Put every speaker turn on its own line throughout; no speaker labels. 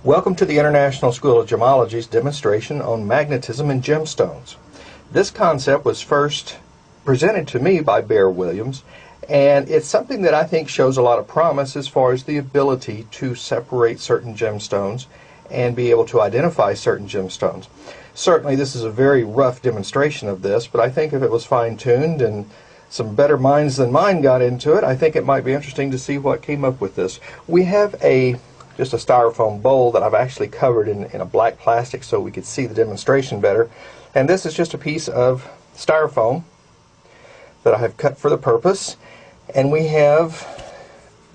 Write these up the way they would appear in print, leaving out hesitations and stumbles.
Welcome to the International School of Gemology's demonstration on magnetism in gemstones. This concept was first presented to me by Bear Williams, and it's something that I think shows a lot of promise as far as the ability to separate certain gemstones and be able to identify certain gemstones. Certainly this is a very rough demonstration of this, but I think if it was fine-tuned and some better minds than mine got into it, I think it might be interesting to see what came up with this. We have just a styrofoam bowl that I've actually covered in a black plastic so we could see the demonstration better. And this is just a piece of styrofoam that I have cut for the purpose. And we have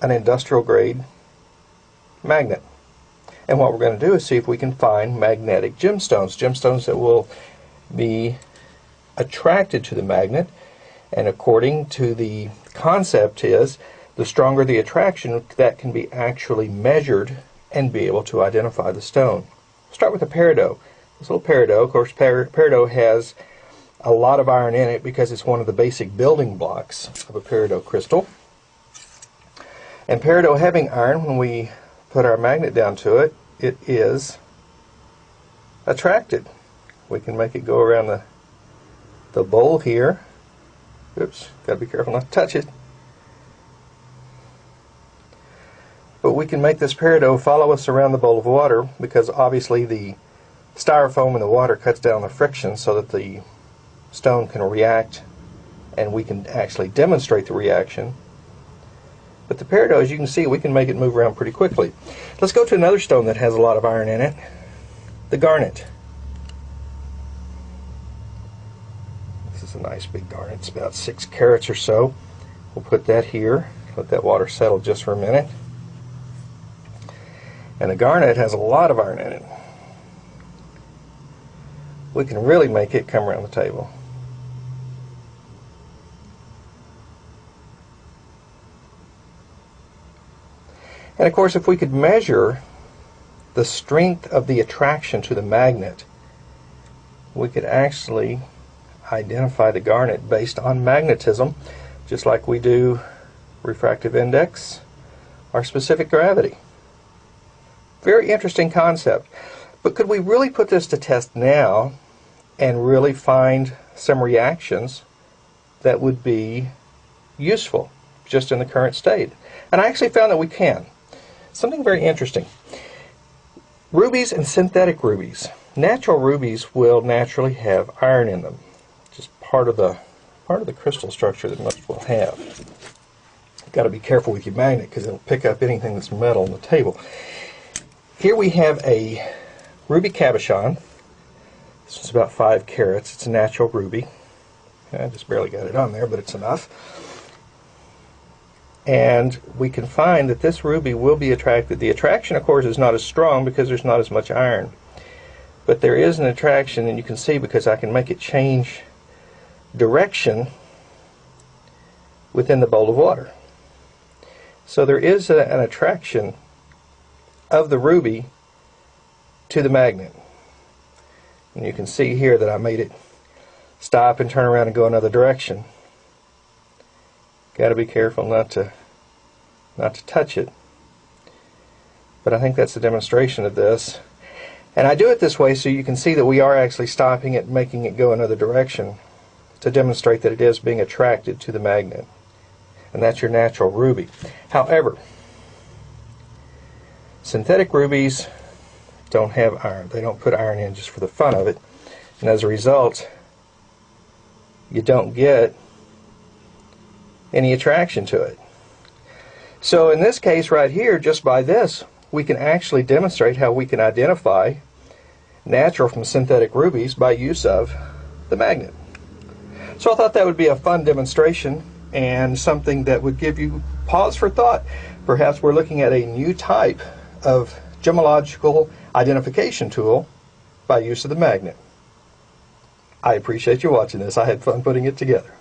an industrial grade magnet. And what we're going to do is see if we can find magnetic gemstones. Gemstones that will be attracted to the magnet. And according to the concept is, the stronger the attraction, that can be actually measured and be able to identify the stone. Start with a peridot. This little peridot, of course, peridot has a lot of iron in it because it's one of the basic building blocks of a peridot crystal. And peridot having iron, when we put our magnet down to it, it is attracted. We can make it go around the bowl here. Oops, gotta be careful not to touch it. But we can make this peridot follow us around the bowl of water because obviously the styrofoam and the water cuts down the friction so that the stone can react and we can actually demonstrate the reaction. But the peridot, as you can see, we can make it move around pretty quickly. Let's go to another stone that has a lot of iron in it, the garnet. This is a nice big garnet. It's about 6 carats or so. We'll put that here, let that water settle just for a minute. And a garnet has a lot of iron in it. We can really make it come around the table. And of course, if we could measure the strength of the attraction to the magnet, we could actually identify the garnet based on magnetism, just like we do refractive index or specific gravity. Very interesting concept. But could we really put this to test now and really find some reactions that would be useful just in the current state? And I actually found that we can. Something very interesting. Rubies and synthetic rubies. Natural rubies will naturally have iron in them. Just part of the crystal structure that most will have. You've got to be careful with your magnet because it'll pick up anything that's metal on the table. Here we have a ruby cabochon. This is about 5 carats. It's a natural ruby. I just barely got it on there, but it's enough. And we can find that this ruby will be attracted. The attraction, of course, is not as strong because there's not as much iron. But there is an attraction, and you can see because I can make it change direction within the bowl of water. So there is an attraction of the ruby to the magnet. And you can see here that I made it stop and turn around and go another direction. Got to be careful not to touch it. But I think that's a demonstration of this. And I do it this way so you can see that we are actually stopping it, making it go another direction to demonstrate that it is being attracted to the magnet. And that's your natural ruby. However, synthetic rubies don't have iron. They don't put iron in just for the fun of it. And as a result, you don't get any attraction to it. So in this case right here, just by this, we can actually demonstrate how we can identify natural from synthetic rubies by use of the magnet. So I thought that would be a fun demonstration and something that would give you pause for thought. Perhaps we're looking at a new type of gemological identification tool by use of the magnet. I appreciate you watching this. I had fun putting it together.